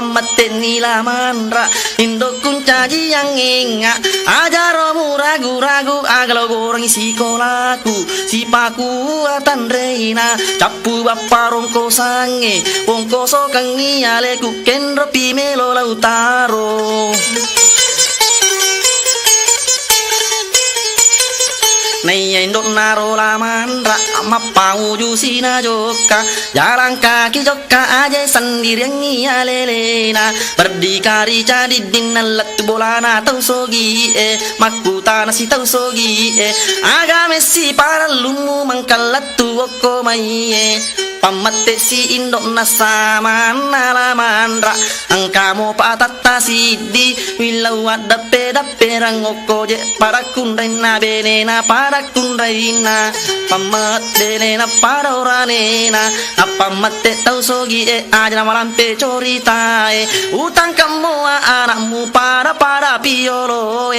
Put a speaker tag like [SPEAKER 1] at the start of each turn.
[SPEAKER 1] Mateni la manra Indo kuncaji yang inga Ajaromu ragu-ragu Agalo goreng si kolaku Si paku atan reina Capu bapa rongko sange Wongko sokang nialeku Kenro pimelo lautaro Naya indok naro la manra Mapau jusina joka Jalan kaki joka aja sendiri yang iya lelena Berdikari jadi dinalat bolana tau sogi Makuta nasi tau sogi Agame si para lumu mangkalat tu oko mai Pamate si indok nasa mana la manra Angkamo patata sidi Wilau ada peda perang oko je Para kundaina benena para kundaina Pamat benena para oranena Apa mate tau sogi aja malampe corita Utang kamu anakmu para piolo